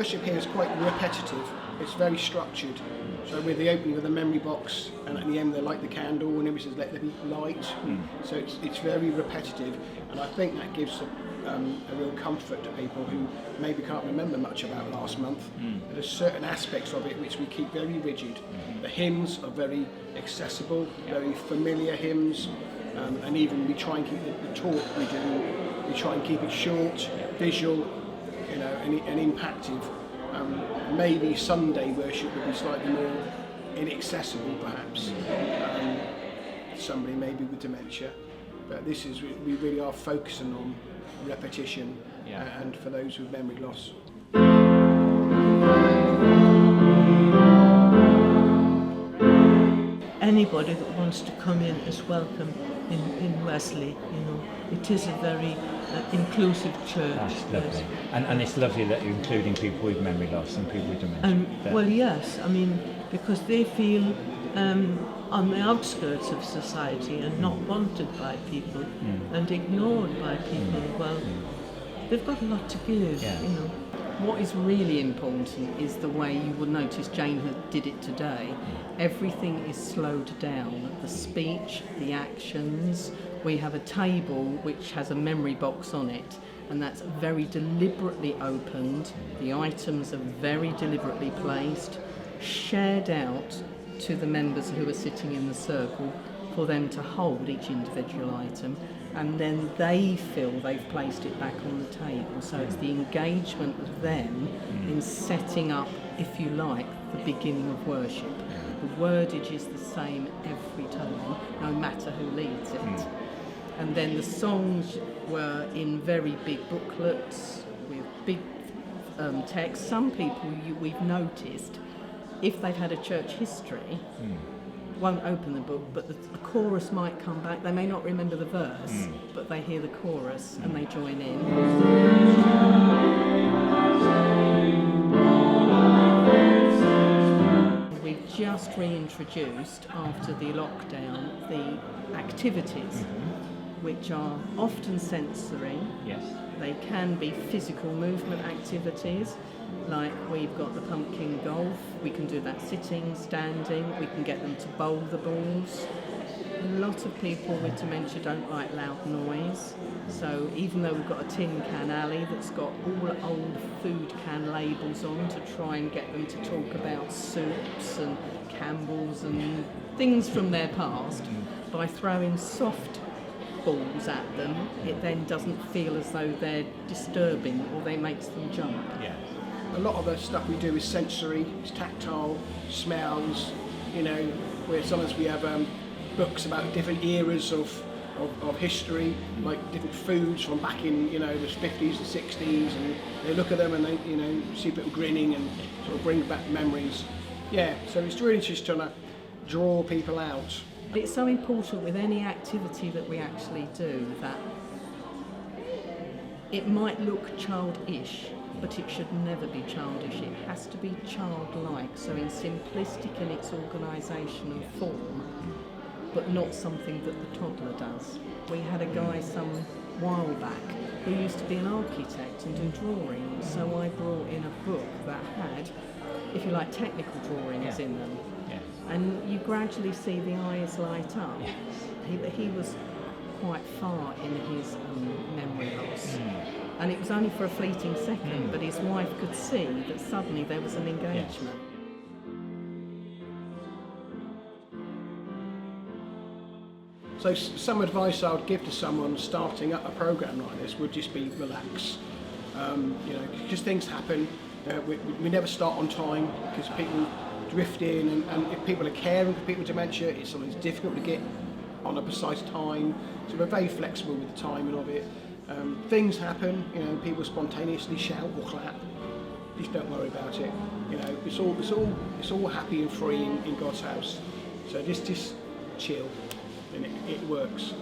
worship here is quite repetitive. It's very structured. So with the opening of the memory box, and at the end they light the candle, and everybody says let there be light. So it's very repetitive, and I think that gives a real comfort to people who maybe can't remember much about last month. There's certain aspects of it which we keep very rigid. The hymns are very accessible, very familiar hymns, and even we try and keep the talk we try and keep it short, visual, and impactful. Maybe Sunday worship would be slightly more inaccessible, perhaps. Somebody maybe with dementia, but this is we really are focusing on repetition and for those with memory loss. Anybody that wants to come in is welcome in Wesley. It is a very inclusive church. That's lovely. And it's lovely that you're including people with memory loss and people with dementia. Well, yes, because they feel on the outskirts of society and not wanted by people and ignored by people. Well, they've got a lot to give, What is really important is the way you will notice Jane did it today. Everything is slowed down. The speech, the actions. We have a table which has a memory box on it, and that's very deliberately opened. The items are very deliberately placed, shared out to the members who are sitting in the circle for them to hold each individual item, and then they feel they've placed it back on the table. So it's the engagement of them in setting up, if you like, the beginning of worship. The wordage is the same every time, no matter who leads it. And then the songs were in very big booklets with big text. Some people we've noticed, if they've had a church history, won't open the book, but the chorus might come back. They may not remember the verse, but they hear the chorus and they join in. We've just reintroduced, after the lockdown, the activities, which are often sensory. Yes. They can be physical movement activities, like we've got the pumpkin golf. We can do that sitting, standing. We can get them to bowl the balls. A lot of people with dementia don't like loud noise, so even though we've got a tin can alley that's got all old food can labels on to try and get them to talk about soups and Campbell's and things from their past, by throwing soft balls at them, it then doesn't feel as though they're disturbing or they makes them jump. Yeah. A lot of the stuff we do is sensory, it's tactile, smells, where sometimes we have books about different eras of history, like different foods from back in, the 50s and 60s, and they look at them and they, see people grinning and sort of bring back memories. Yeah, so it's really just trying to draw people out. It's so important with any activity that we actually do that it might look childish, but it should never be childish. It has to be childlike, so in simplistic in its organisation and form, but not something that the toddler does. We had a guy some while back who used to be an architect and do drawings, so I brought in a book that had, if you like, technical drawings in them. Yes. And you gradually see the eyes light up. Yes. He was quite far in his memory loss. And it was only for a fleeting second, but his wife could see that suddenly there was an engagement. So some advice I would give to someone starting up a program like this would just be relax. Because things happen. We never start on time because people drift in, and if people are caring for people with dementia, it's something that's difficult to get on a precise time. So we're very flexible with the timing of it. Things happen, people spontaneously shout or clap. Just don't worry about it. It's all happy and free in God's house. So just chill, and it works.